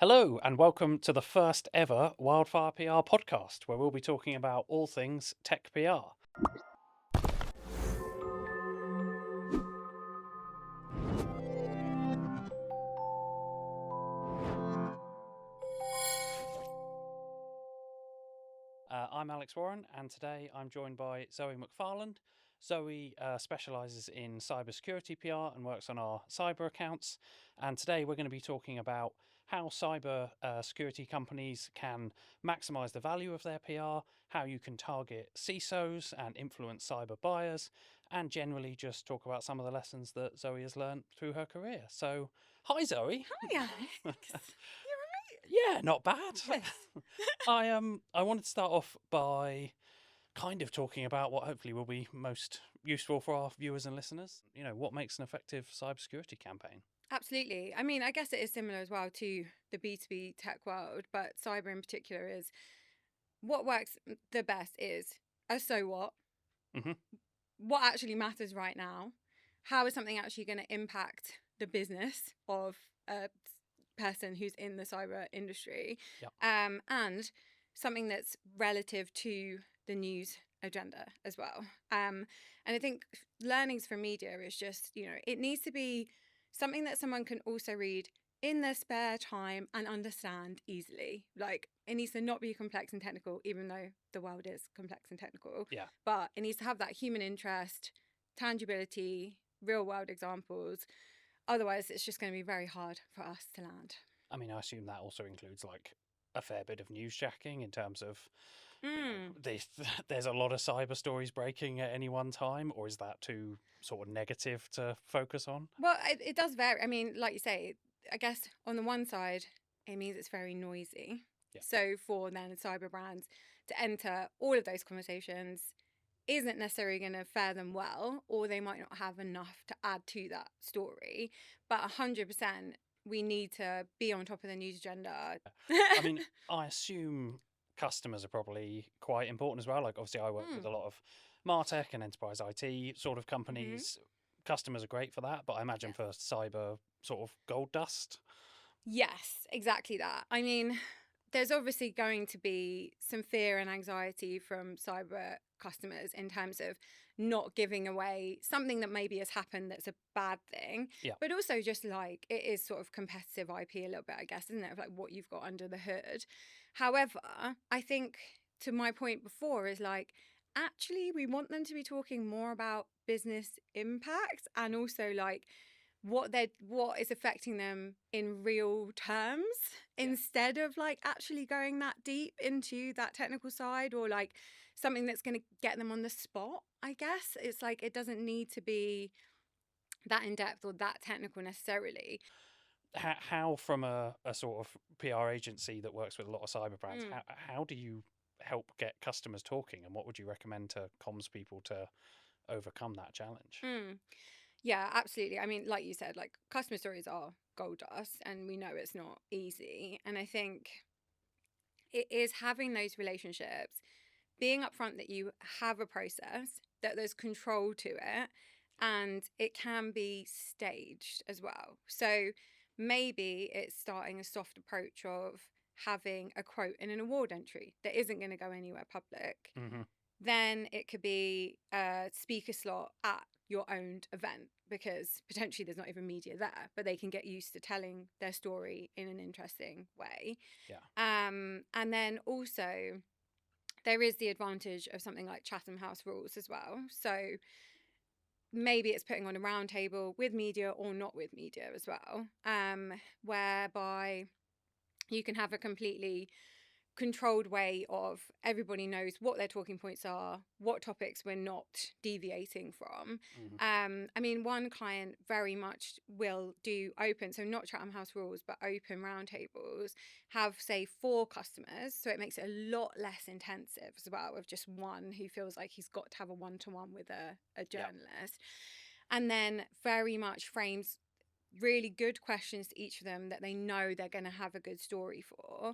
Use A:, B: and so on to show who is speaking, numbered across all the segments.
A: Hello, and welcome to the first ever Wildfire PR podcast, where we'll be talking about all things tech PR. I'm Alex Warren, and today I'm joined by Zoe McFarland. Zoe specialises in cybersecurity PR and works on our cyber accounts. And today we're going to be talking about how cyber security companies can maximise the value of their PR, how you can target CISOs and influence cyber buyers, and generally just talk about some of the lessons that Zoe has learned through her career. So, hi Zoe.
B: Hi, Alex.
A: Yeah, not bad.
B: Yes.
A: I wanted to start off by kind of talking about what hopefully will be most useful for our viewers and listeners. You know, what makes an effective cybersecurity campaign?
B: Absolutely. I mean, I guess it is similar as well to the B2B tech world, but cyber in particular is what works the best is a so what?
A: Mm-hmm.
B: What actually matters right now? How is something actually going to impact the business of a person who's in the cyber industry?
A: Yep.
B: And something that's relative to the news agenda as well. And I think learnings from media is just, it needs to be something that someone can also read in their spare time and understand easily. Like, it needs to not be complex and technical, even though the world is complex and technical.
A: Yeah.
B: But it needs to have that human interest, tangibility, real world examples. Otherwise, it's just going to be very hard for us to land.
A: I mean, I assume that also includes like a fair bit of newsjacking in terms of there's a lot of cyber stories breaking at any one time, or is that too sort of negative to focus on?
B: Well, it does vary. I mean, like you say, I guess on the one side, it means it's very noisy.
A: Yeah.
B: So for then cyber brands to enter all of those conversations isn't necessarily going to fare them well, or they might not have enough to add to that story. But 100%, we need to be on top of the news agenda.
A: I mean, I assume customers are probably quite important as well. Like, obviously, I work with a lot of MarTech and enterprise IT sort of companies. Customers are great for that, but I imagine for cyber sort of gold dust.
B: Yes, exactly that. I mean, there's obviously going to be some fear and anxiety from cyber customers in terms of not giving away something that maybe has happened that's a bad thing.
A: Yeah.
B: But also just like it is sort of competitive IP a little bit, I guess, isn't it? Of like what you've got under the hood. However, I think to my point before is like, actually, we want them to be talking more about business impact and also like what is affecting them in real terms instead of like actually going that deep into that technical side or like something that's going to get them on the spot. I guess it's like it doesn't need to be that in depth or that technical necessarily.
A: How from a sort of PR agency that works with a lot of cyber brands, how do you help get customers talking, and what would you recommend to comms people to overcome that challenge?
B: Yeah, absolutely. I mean, like you said, like customer stories are gold dust and we know it's not easy. And I think it is having those relationships, being upfront that you have a process, that there's control to it, and it can be staged as well. So maybe it's starting a soft approach of having a quote in an award entry that isn't going to go anywhere public. Then it could be a speaker slot at your owned event because potentially there's not even media there, but they can get used to telling their story in an interesting way.
A: Yeah.
B: And then also there is the advantage of something like Chatham House rules as well. So maybe it's putting on a round table with media or not with media as well, whereby you can have a completely controlled way of everybody knows what their talking points are, what topics we're not deviating from. I mean, one client very much will do open, so not Chatham House rules, but open roundtables, have say 4 customers. So it makes it a lot less intensive as well with just one who feels like he's got to have a one-to-one with a journalist. And then very much frames really good questions to each of them that they know they're going to have a good story for,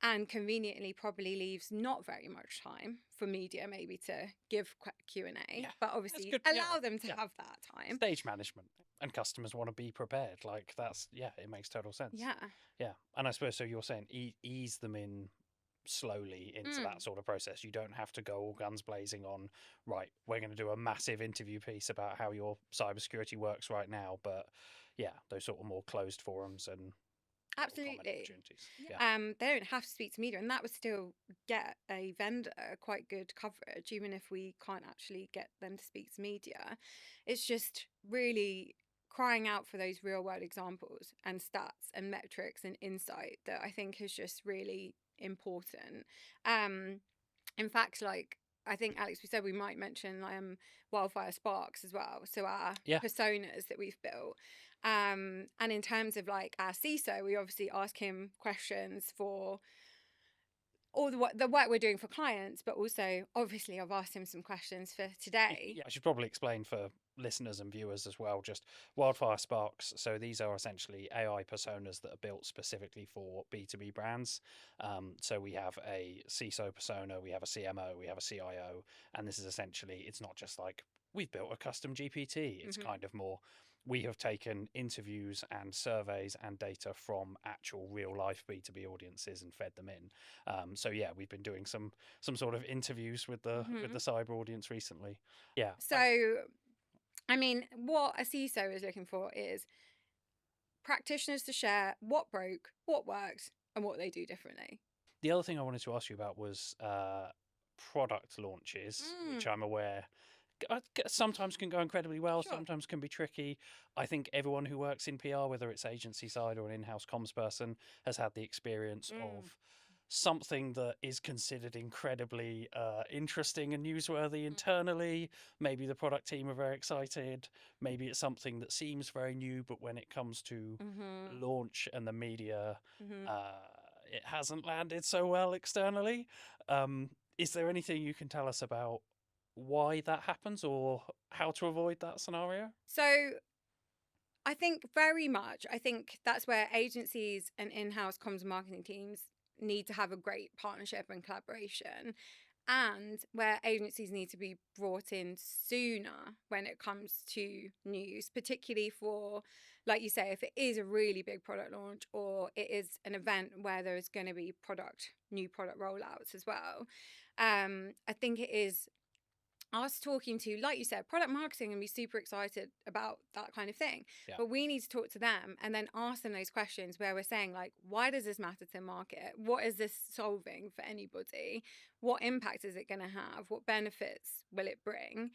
B: and conveniently probably leaves not very much time for media maybe to give Q&A,
A: Yeah,
B: but
A: that's
B: obviously
A: good. Yeah,
B: allow them to
A: yeah.
B: have that time.
A: Stage management, and customers want to be prepared. Like that's it makes total sense.
B: Yeah.
A: And I suppose so. You're saying ease them in slowly into that sort of process. You don't have to go all guns blazing on, right, we're going to do a massive interview piece about how your cybersecurity works right now. But yeah, those sort of more closed forums and comment
B: Absolutely.
A: opportunities. Yeah.
B: They don't have to speak to media, and that would still get a vendor quite good coverage, even if we can't actually get them to speak to media. It's just really crying out for those real world examples and stats and metrics and insight that I think is just really important. In fact, like, I think, Alex, we said we might mention Wildfire Sparks as well. So our personas that we've built. And in terms of like our CISO, we obviously ask him questions for all the work we're doing for clients, but also obviously I've asked him some questions for today.
A: Yeah, I should probably explain for listeners and viewers as well, just Wildfire Sparks. So these are essentially AI personas that are built specifically for B2B brands. So we have a CISO persona, we have a CMO, we have a CIO, and this is essentially, it's not just like we've built a custom GPT. It's kind of more, we have taken interviews and surveys and data from actual real life B2B audiences and fed them in. So yeah, we've been doing some sort of interviews with the cyber audience recently. Yeah.
B: So I mean, what a CISO is looking for is practitioners to share what broke, what worked, and what they do differently.
A: The other thing I wanted to ask you about was product launches, which I'm aware sometimes can go incredibly well, sometimes can be tricky. I think everyone who works in PR, whether it's agency side or an in-house comms person, has had the experience of something that is considered incredibly interesting and newsworthy internally. Maybe the product team are very excited. Maybe it's something that seems very new, but when it comes to launch and the media, it hasn't landed so well externally. Is there anything you can tell us about why that happens or how to avoid that scenario?
B: So I think that's where agencies and in-house comms marketing teams need to have a great partnership and collaboration, and where agencies need to be brought in sooner when it comes to news, particularly for, like you say, if it is a really big product launch or it is an event where there's going to be new product rollouts as well. I think it is us talking to, like you said, product marketing and be super excited about that kind of thing. But we need to talk to them and then ask them those questions where we're saying, like, why does this matter to market? What is this solving for anybody? What impact is it going to have? What benefits will it bring?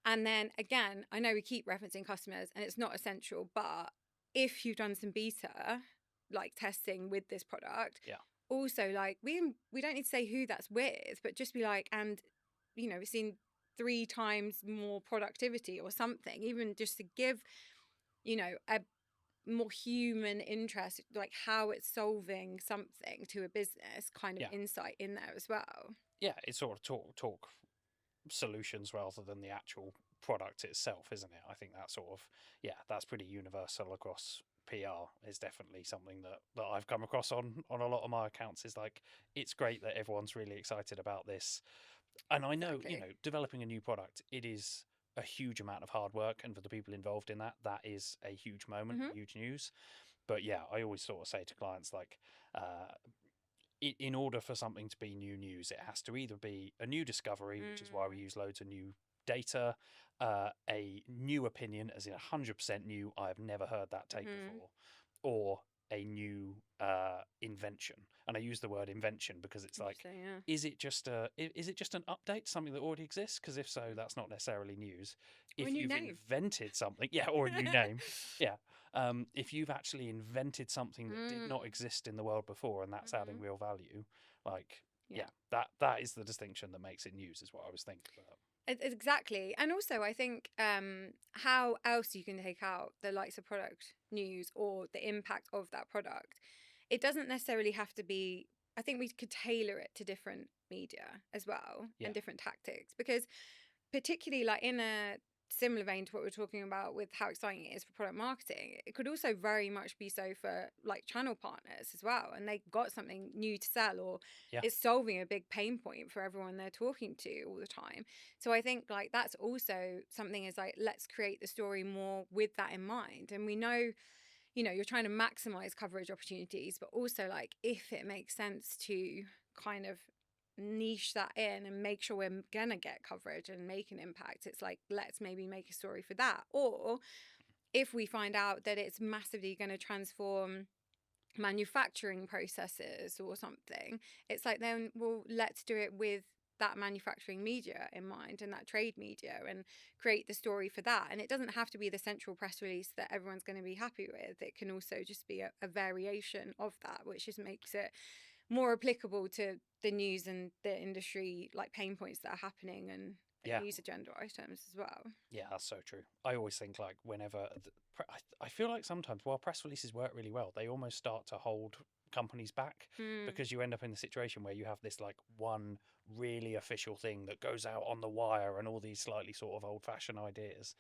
B: And then again, I know we keep referencing customers and it's not essential, but if you've done some beta, like testing with this product, also, like, we don't need to say who that's with, but just be like, and we've seen 3 times more productivity or something, even just to give a more human interest, like how it's solving something to a business kind of insight in there as well.
A: It's sort of talk solutions rather than the actual product itself, isn't it? I think that sort of that's pretty universal across PR. Is definitely something that I've come across on a lot of my accounts. Is like, it's great that everyone's really excited about this. And I know, developing a new product, it is a huge amount of hard work. And for the people involved in that is a huge moment, huge news. But I always sort of say to clients, like, in order for something to be new news, it has to either be a new discovery, which is why we use loads of new data, a new opinion, as in 100% new, I have never heard that take before, or a new invention. And I use the word invention because it's like, is it just an update, something that already exists? Because if so, that's not necessarily news. If you've invented something, or a new name, if you've actually invented something that did not exist in the world before, and that's adding real value, like, that is the distinction that makes it news, is what I was thinking about.
B: Exactly. And also, I think how else you can take out the likes of product news or the impact of that product. It doesn't necessarily have to be, I think we could tailor it to different media as well and different tactics, because particularly like in a similar vein to what we're talking about with how exciting it is for product marketing, it could also very much be so for like channel partners as well, and they got something new to sell, or
A: Yeah.
B: it's solving a big pain point for everyone they're talking to all the time. So I think like that's also something, is like, let's create the story more with that in mind. And we know, you know, you're trying to maximize coverage opportunities, but also like if it makes sense to kind of niche that in and make sure we're gonna get coverage and make an impact, it's like, let's maybe make a story for that. Or if we find out that it's massively going to transform manufacturing processes or something, it's like, then, well, let's do it with that manufacturing media in mind and that trade media, and create the story for that. And it doesn't have to be the central press release that everyone's going to be happy with. It can also just be a variation of that, which just makes it more applicable to the news and the industry like pain points that are happening, and
A: Yeah.
B: news agenda items as well.
A: Yeah, that's so true. I always think like whenever I feel like sometimes while press releases work really well, they almost start to hold companies back because you end up in the situation where you have this like one really official thing that goes out on the wire and all these slightly sort of old-fashioned ideas,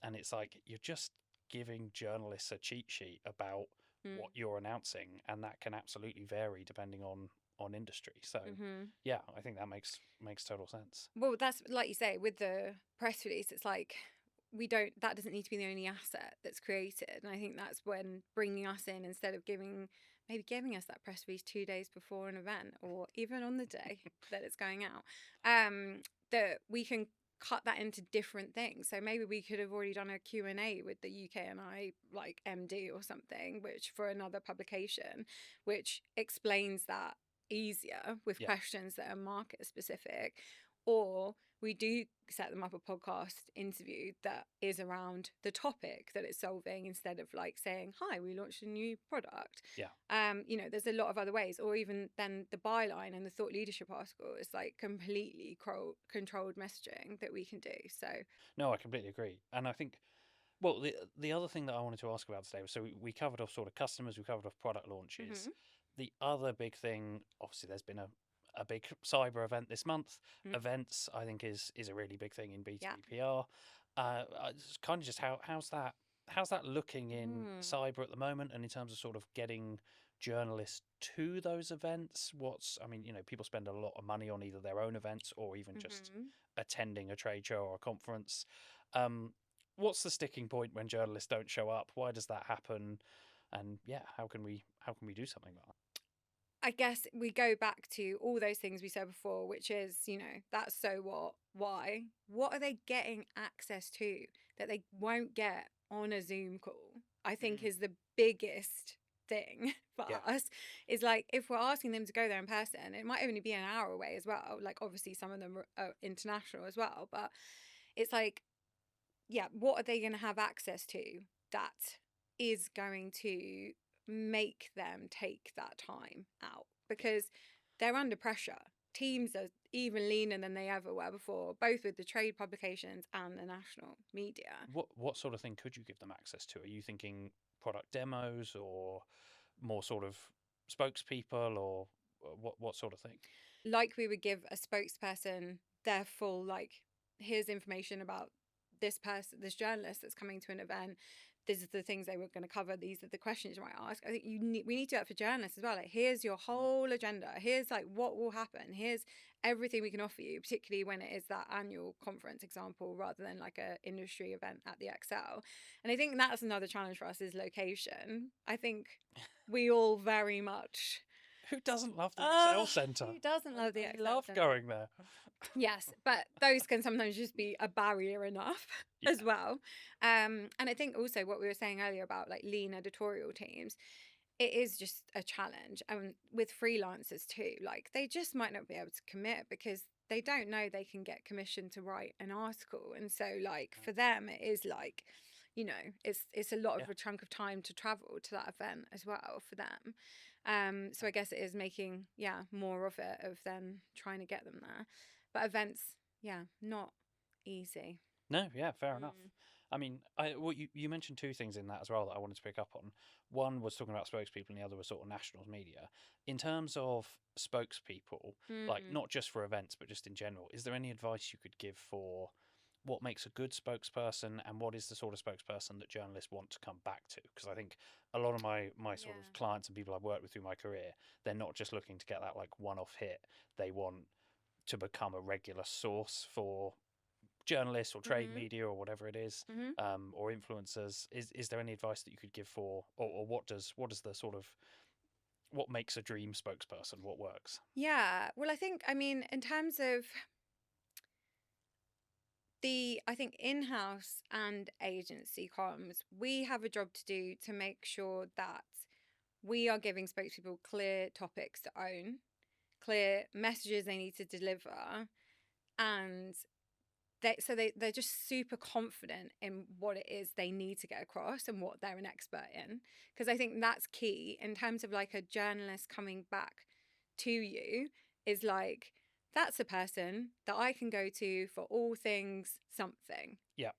A: and it's like you're just giving journalists a cheat sheet about what you're announcing, and that can absolutely vary depending on industry. So yeah, I think that makes total sense.
B: Well, that's like you say with the press release, it's like that doesn't need to be the only asset that's created. And I think that's when bringing us in, instead of giving us that press release 2 days before an event, or even on the day that it's going out, that we can cut that into different things. So maybe we could have already done a Q&A with the UKNI like MD or something, which for another publication, which explains that easier with questions that are market specific. Or we do set them up a podcast interview that is around the topic that it's solving, instead of like saying, hi, we launched a new product. You know, there's a lot of other ways. Or even then the byline and the thought leadership article is like completely controlled messaging that we can do. So
A: no, I completely agree. And I think, well, the other thing that I wanted to ask about today was, so we covered off sort of customers, we covered off product launches. The other big thing, obviously, there's been a big cyber event this month. Events, I think, is a really big thing in B2B PR. It's kind of just how's that looking in cyber at the moment, and in terms of sort of getting journalists to those events? I mean, you know, people spend a lot of money on either their own events or even just attending a trade show or a conference. What's the sticking point when journalists don't show up? Why does that happen? And yeah, how can we do something about that?
B: I guess we go back to all those things we said before, which is, you know, that's so what, why, what are they getting access to that they won't get on a Zoom call? I think is the biggest thing for us, is like, if we're asking them to go there in person, it might only be an hour away as well. Like obviously some of them are international as well, but it's like, yeah, what are they going to have access to that is going to make them take that time out? Because they're under pressure. Teams are even leaner than they ever were before, both with the trade publications and the national media.
A: What sort of thing could you give them access to? Are you thinking product demos, or more sort of spokespeople, or what sort of thing?
B: Like we would give a spokesperson their full, like, here's information about this person, this journalist that's coming to an event. These are the things they were going to cover. These are the questions you might ask. I think we need to do that for journalists as well. Like, here's your whole agenda. Here's like what will happen. Here's everything we can offer you, particularly when it is that annual conference example rather than like a industry event at the XL. And I think that's another challenge for us, is location. I think we all very much.
A: Who doesn't love the Excel Centre?
B: Who doesn't love the Excel
A: love
B: Centre?
A: going there.
B: Yes, but those can sometimes just be a barrier enough as well. And I think also what we were saying earlier about like lean editorial teams, it is just a challenge. And with freelancers too, like they just might not be able to commit because they don't know they can get commissioned to write an article. And so like for them, it is like, you know, it's a lot of a chunk of time to travel to that event as well for them. So I guess it is making, more of it, of them trying to get them there. But events, not easy.
A: No, fair enough. I mean, you mentioned two things in that as well that I wanted to pick up on. One was talking about spokespeople, and the other was sort of nationals media. In terms of spokespeople, like not just for events, but just in general, is there any advice you could give for what makes a good spokesperson and what is the sort of spokesperson that journalists want to come back to? Because I think a lot of my sort of clients and people I've worked with through my career, they're not just looking to get that like one-off hit. They want to become a regular source for journalists or trade media or whatever it is, or influencers. Is there any advice that you could give for, or what does the sort of, what makes a dream spokesperson? What works?
B: Yeah. Well, I mean, in terms of I think in-house and agency comms, we have a job to do to make sure that we are giving spokespeople clear topics to own, clear messages they need to deliver, and they're just super confident in what it is they need to get across and what they're an expert in. Because I think that's key in terms of like a journalist coming back to you, is like, that's a person that I can go to for all things something.
A: Yeah.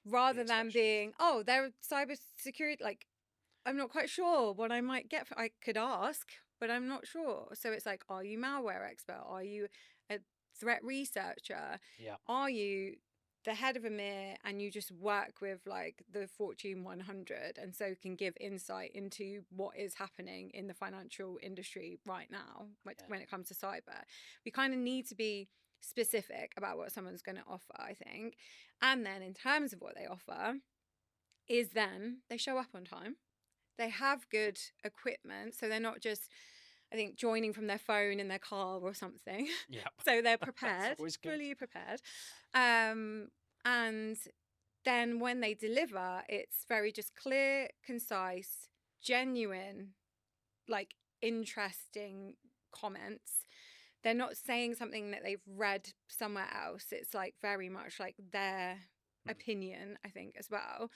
B: Rather than being, oh, they're cybersecurity, like, I'm not quite sure what I might get. I could ask, but I'm not sure. So it's like, are you malware expert? Are you a threat researcher?
A: Yeah.
B: Are you the head of EMEA and you just work with like the Fortune 100 and so can give insight into what is happening in the financial industry right now when it comes to cyber? We kind of need to be specific about what someone's going to offer, I think. And then in terms of what they offer, is then they show up on time. They have good equipment, so they're not just, I think, joining from their phone in their car or something.
A: Yeah.
B: So they're prepared, fully prepared. And then when they deliver, it's very just clear, concise, genuine, like interesting comments. They're not saying something that they've read somewhere else. It's like very much like their opinion, I think, as well.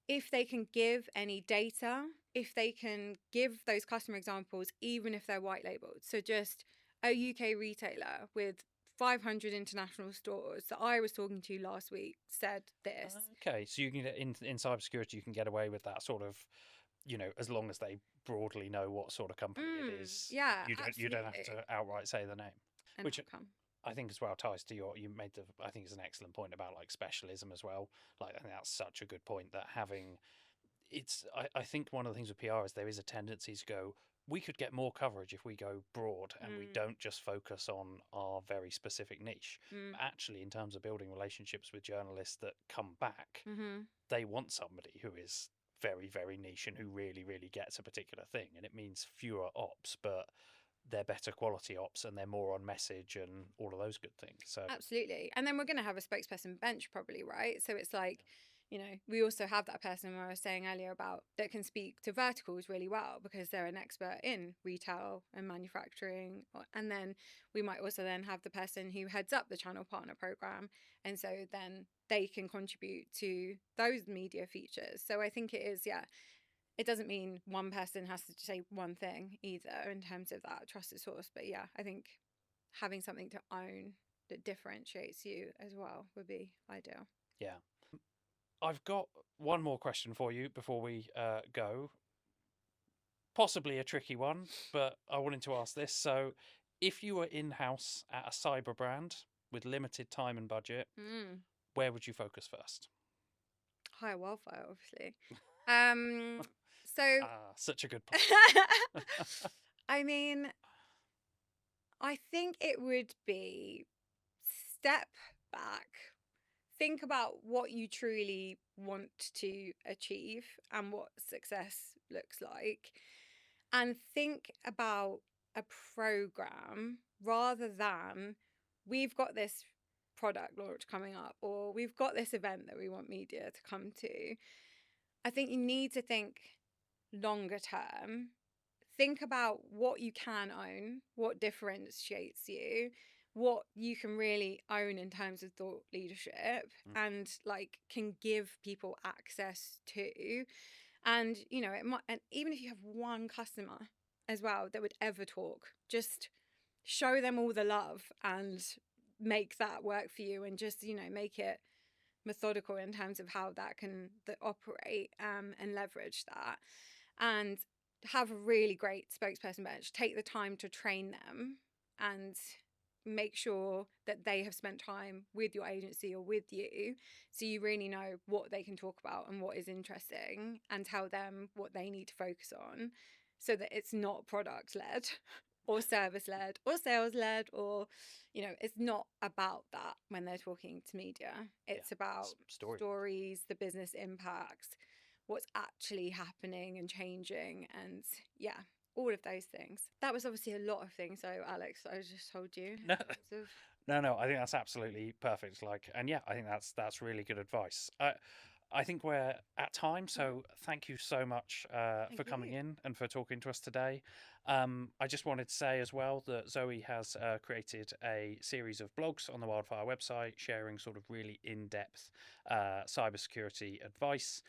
B: If they can give any data, if they can give those customer examples, even if they're white labeled. So just a UK retailer with 500 international stores that I was talking to last week said this.
A: Okay, so you can get in cybersecurity, you can get away with that sort of, you know, as long as they broadly know what sort of company it is.
B: Yeah,
A: you don't have to outright say the name,
B: and
A: which I think as well ties to you made I think it's an excellent point about like specialism as well. Like I think that's such a good point, that having I think one of the things with PR is there is a tendency to go, we could get more coverage if we go broad and we don't just focus on our very specific niche. But actually, in terms of building relationships with journalists that come back, they want somebody who is very, very niche and who really, really gets a particular thing. And it means fewer ops, but they're better quality ops and they're more on message and all of those good things. So
B: absolutely. And then we're going to have a spokesperson bench probably, right? So it's like, you know, we also have that person where I was saying earlier about that can speak to verticals really well because they're an expert in retail and manufacturing. And then we might also then have the person who heads up the channel partner program. And so then they can contribute to those media features. So I think it is, it doesn't mean one person has to say one thing either in terms of that trusted source. But yeah, I think having something to own that differentiates you as well would be ideal.
A: Yeah. I've got one more question for you before we go. Possibly a tricky one, but I wanted to ask this. So, if you were in-house at a cyber brand with limited time and budget, where would you focus first?
B: Higher Wildfire, obviously.
A: Such a good point.
B: I mean, I think it would be step back, think about what you truly want to achieve and what success looks like, and think about a program rather than we've got this product launch coming up or we've got this event that we want media to come to. I think you need to think longer term. Think about what you can own, what differentiates you, what you can really own in terms of thought leadership and like can give people access to. And, you know, it might, and even if you have one customer as well that would ever talk, just show them all the love and make that work for you and just, you know, make it methodical in terms of how that can operate and leverage that. And have a really great spokesperson bench. Take the time to train them and make sure that they have spent time with your agency or with you, so you really know what they can talk about and what is interesting, and tell them what they need to focus on, so that it's not product led or service led or sales led, or it's not about that when they're talking to media. It's about
A: Story.
B: stories, the business impacts, what's actually happening and changing, and all of those things. That was obviously a lot of things, so Alex, I just told you.
A: No,
B: Lots of-
A: no, I think that's absolutely perfect. Like, and yeah, I think that's really good advice. I think we're at time, so thank you so much for
B: Thank
A: coming
B: you.
A: in and for talking to us today. I just wanted to say as well that Zoe has created a series of blogs on the Wildfire website sharing sort of really in-depth cybersecurity advice.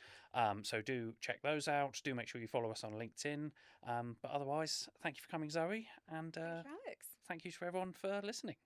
A: So do check those out. Do make sure you follow us on LinkedIn. But otherwise, thank you for coming, Zoe, and
B: Thank you, Alex.
A: thank you to everyone for listening.